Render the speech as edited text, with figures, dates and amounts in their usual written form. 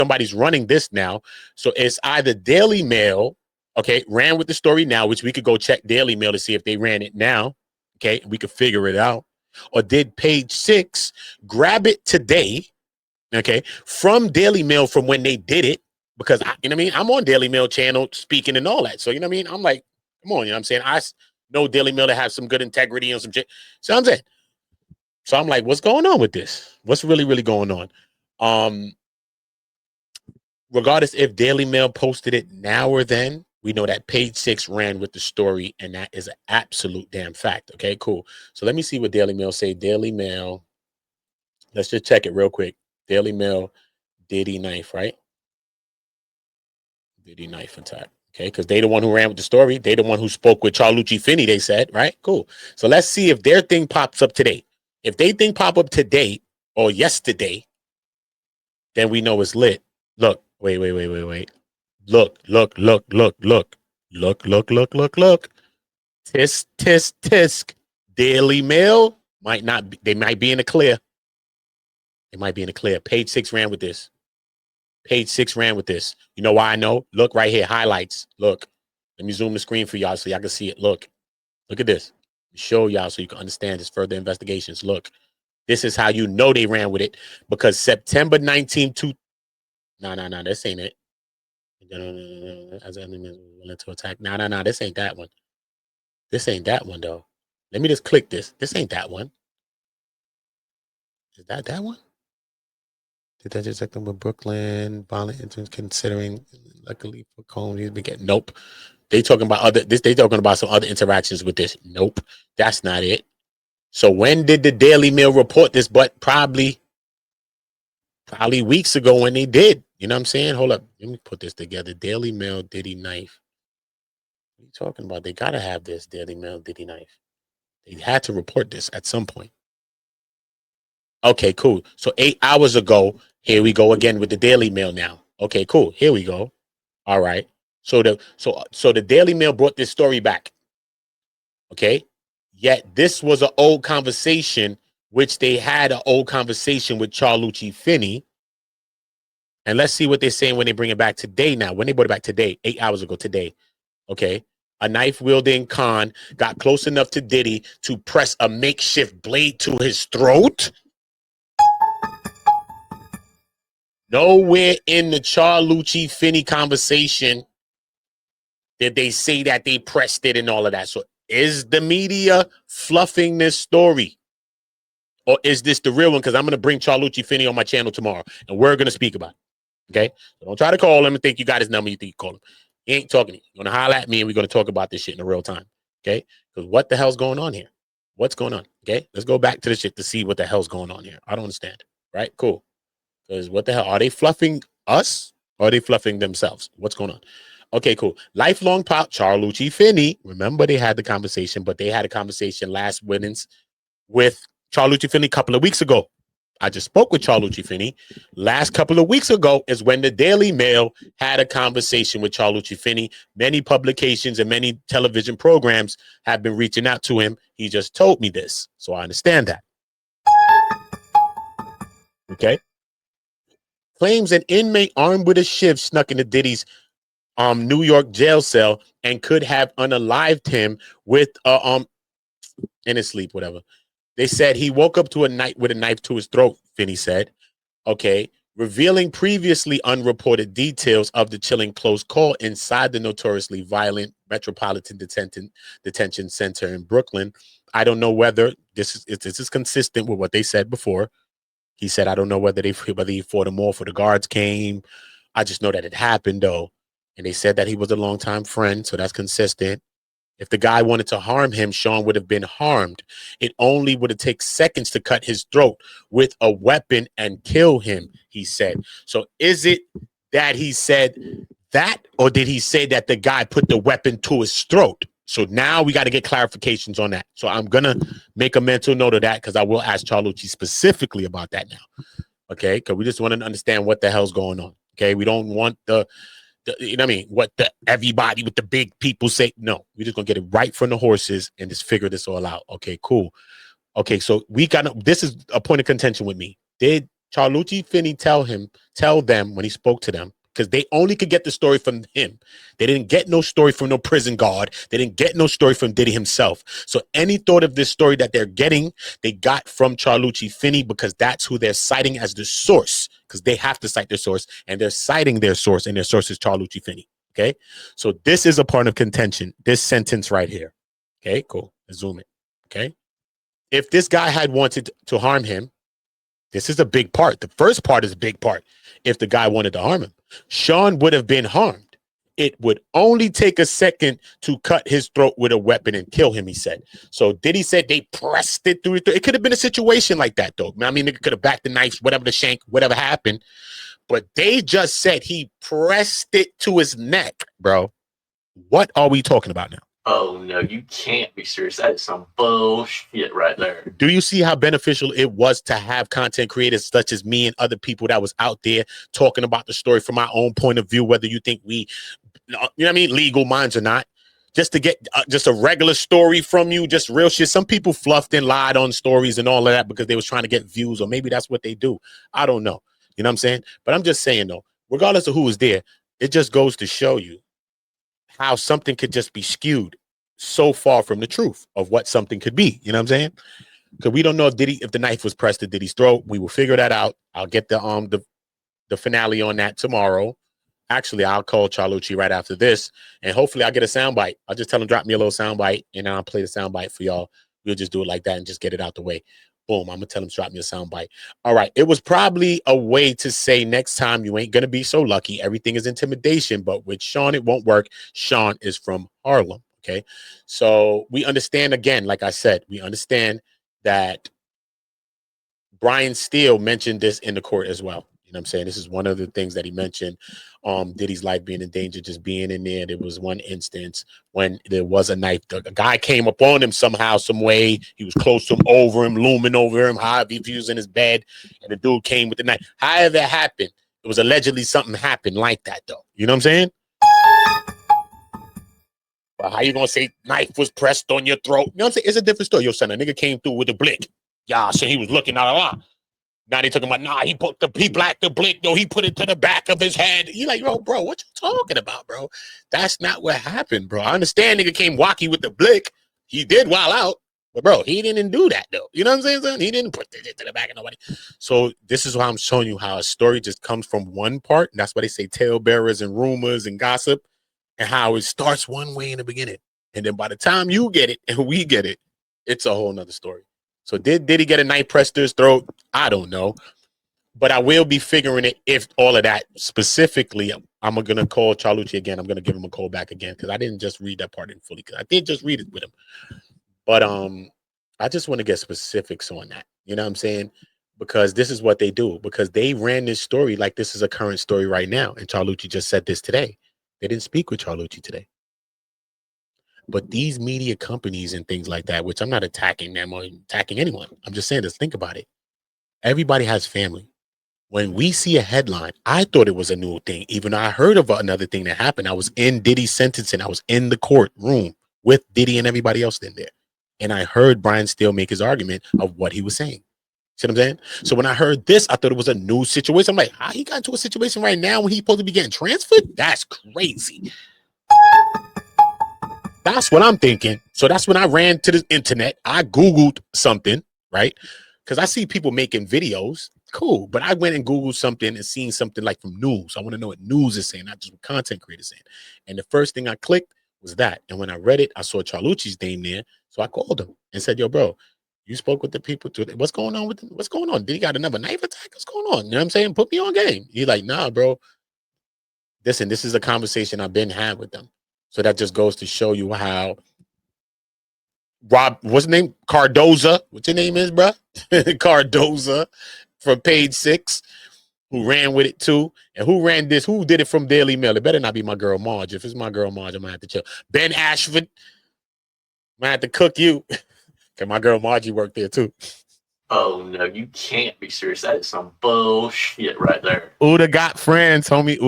somebody's running this now. So it's either Daily Mail, okay, ran with the story now, which we could go check Daily Mail to see if they ran it now. Okay, we could figure it out. Or did Page Six grab it today, okay, from Daily Mail from when they did it? Because, you know what I mean? I'm on Daily Mail channel speaking and all that. So, you know what I mean? I'm like, come on, you know what I'm saying? I know Daily Mail to have some good integrity and some shit. So I'm saying, so I'm like, what's going on with this? What's really, really going on? Regardless if Daily Mail posted it now or then, we know that Page Six ran with the story, and that is an absolute damn fact. Okay, cool. So let me see what Daily Mail say. Daily Mail. Let's just check it real quick. Daily Mail, Diddy knife, right? Diddy knife attack. Okay, because they the one who ran with the story. They the one who spoke with Charlucci Finney, they said, right? Cool. So let's see if their thing pops up today. If they thing pop up today or yesterday, then we know it's lit. Look, wait. Look. Tisk. Daily Mail might not be, they might be in the clear. They might be in the clear. Page Six ran with this. Page Six ran with this. You know why I know? Look right here, highlights. Look. Let me zoom the screen for y'all so y'all can see it. Look at this. Show y'all so you can understand this further investigations. Look, this is how you know they ran with it, because September 19th, no, this ain't it. As enemies willing to attack. No, this ain't that one. This ain't that one, though. Let me just click this. This ain't that one. Is that one? Did that just check them with Brooklyn? Violent influence considering, luckily for Combs, he's been getting. Nope. They talking about they talking about some other interactions with this. Nope. That's not it. So when did the Daily Mail report this? But probably weeks ago when they did. You know what I'm saying? Hold up. Let me put this together. Daily Mail, Diddy knife. What are you talking about? They got to have this Daily Mail, Diddy knife. They had to report this at some point. Okay, cool. So 8 hours ago, here we go again with the Daily Mail now. Okay, cool. Here we go. All right. So the Daily Mail brought this story back. Okay. Yet this was an old conversation, which they had an old conversation with Charlucci Finney. And let's see what they're saying when they bring it back today now. When they brought it back today, 8 hours ago today. Okay. A knife-wielding Khan got close enough to Diddy to press a makeshift blade to his throat. Nowhere in the Charlucci Finney conversation did they say that they pressed it and all of that. So is the media fluffing this story? Or is this the real one? Because I'm going to bring Charlucci Finney on my channel tomorrow, and we're going to speak about it. Okay? So don't try to call him and think you got his number. You think you call him. He ain't talking to you. You're going to holler at me, and we're going to talk about this shit in real time. Okay? Because what the hell's going on here? What's going on? Okay? Let's go back to the shit to see what the hell's going on here. I don't understand. Right? Cool. Because what the hell? Are they fluffing us, or are they fluffing themselves? What's going on? Okay, cool. Lifelong pop Charlucci Finney. Remember, they had the conversation, but they had a conversation last Wednesday with Charlucci Finney a couple of weeks ago. I just spoke with Charlucci Finney. Last couple of weeks ago is when the Daily Mail had a conversation with Charlucci Finney. Many publications and many television programs have been reaching out to him. He just told me this, so I understand that. Okay. Claims an inmate armed with a shiv snuck into Diddy's New York jail cell and could have unalived him with in his sleep, whatever. They said he woke up to a night with a knife to his throat, Finney said. Okay. Revealing previously unreported details of the chilling close call inside the notoriously violent Metropolitan Detention Center in Brooklyn. I don't know whether this is consistent with what they said before. He said, I don't know whether he fought him off or the guards came. I just know that it happened, though. And they said that he was a longtime friend, so that's consistent. If the guy wanted to harm him, Sean would have been harmed. It only would have taken seconds to cut his throat with a weapon and kill him, he said. So is it that he said that, or did he say that the guy put the weapon to his throat? So now we got to get clarifications on that. So I'm going to make a mental note of that, because I will ask Charlucci specifically about that now. Okay? Because we just want to understand what the hell's going on. Okay? We don't want the you know what I mean? What the everybody with the big people say. No, we're just gonna get it right from the horses and just figure this all out. Okay, cool. Okay, so we got this is a point of contention with me. Did Charlucci Finney tell them when he spoke to them, because they only could get the story from him. They didn't get no story from no prison guard. They didn't get no story from Diddy himself. So any thought of this story that they're getting, they got from Charlucci Finney, because that's who they're citing as the source, because they have to cite their source, and they're citing their source, and their source is Charlucci Finney. Okay, so this is a part of contention, this sentence right here. Okay, cool. Let's zoom it. Okay, if this guy had wanted to harm him, this is a big part. The first part is a big part. If the guy wanted to harm him, Sean would have been harmed. It would only take a second to cut his throat with a weapon and kill him, he said. So Diddy said they pressed it through. It could have been a situation like that, though. I mean, they could have backed the knife, whatever the shank, whatever happened. But they just said he pressed it to his neck, bro. What are we talking about now? Oh, no, you can't be serious. That is some bullshit right there. Do you see how beneficial it was to have content creators such as me and other people that was out there talking about the story from our own point of view, whether you think we, you know what I mean, legal minds or not, just to get just a regular story from you, just real shit. Some people fluffed and lied on stories and all of that because they was trying to get views, or maybe that's what they do. I don't know. You know what I'm saying? But I'm just saying, though, regardless of who was there, it just goes to show you how something could just be skewed so far from the truth of what something could be. You know what I'm saying? Because we don't know if the knife was pressed to Diddy's throat. We will figure that out. I'll get the finale on that tomorrow. Actually, I'll call Charlucci right after this, and hopefully I'll get a soundbite. I'll just tell him, drop me a little soundbite, and I'll play the soundbite for y'all. We'll just do it like that and just get it out the way. Boom, I'm going to tell him to drop me a soundbite. All right, it was probably a way to say next time you ain't going to be so lucky. Everything is intimidation, but with Sean, it won't work. Sean is from Harlem, okay? So we understand, again, like I said, we understand that Brian Steele mentioned this in the court as well. You know what I'm saying? This is one of the things that he mentioned. Diddy's life being in danger, just being in there. There was one instance when there was a knife. A guy came up on him somehow, some way. He was close to him, over him, looming over him, however he was in his bed, and the dude came with the knife. However it happened, it was allegedly something happened like that, though. You know what I'm saying? But how you gonna say knife was pressed on your throat? You know what I'm saying? It's a different story. Yo, son, a nigga came through with a blick. Y'all said he was looking out. Now they talking about, nah, he blacked the blick, though. He put it to the back of his head. You like, yo, bro, what you talking about, bro? That's not what happened, bro. I understand nigga came wacky with the blick. He did wild out. But, bro, he didn't do that, though. You know what I'm saying, son? He didn't put it to the back of nobody. So this is why I'm showing you how a story just comes from one part. And that's why they say talebearers and rumors and gossip, and how it starts one way in the beginning. And then by the time you get it and we get it, it's a whole nother story. So did he get a knife pressed to his throat? I don't know. But I will be figuring it if all of that. Specifically, I'm going to call Charlucci again. I'm going to give him a call back again, because I didn't just read that part in fully, because I did just read it with him. But I just want to get specifics on that. You know what I'm saying? Because this is what they do. Because they ran this story like this is a current story right now. And Charlucci just said this today. They didn't speak with Charlucci today. But these media companies and things like that, which I'm not attacking them or attacking anyone. I'm just saying, just think about it. Everybody has family. When we see a headline, I thought it was a new thing. Even though I heard of another thing that happened. I was in Diddy's sentencing. I was in the courtroom with Diddy and everybody else in there. And I heard Brian Steele make his argument of what he was saying. See what I'm saying? So when I heard this, I thought it was a new situation. I'm like, how he got into a situation right now when he's supposed to be getting transferred? That's crazy. That's what I'm thinking. So that's when I ran to the internet. I Googled something, right? Because I see people making videos. Cool. But I went and Googled something and seen something like from news. I want to know what news is saying, not just what content creators saying. And the first thing I clicked was that. And when I read it, I saw Charlucci's name there. So I called him and said, yo, bro, you spoke with the people today. What's going on with him? What's going on? Did he got another knife attack? What's going on? You know what I'm saying? Put me on game. He's like, nah, bro. Listen, this is a conversation I've been had with them. So that just goes to show you how Rob, what's his name? Cardoza. What's your name is, bro? Cardoza from Page 6, who ran with it too. And who ran this? Who did it from Daily Mail? It better not be my girl Marge. If it's my girl Marge, I'm going to have to chill. Ben Ashford. I'm going to have to cook you. Because my girl Margie worked there too. Oh, no, you can't be serious. That is some bullshit right there. Uda got friends, homie.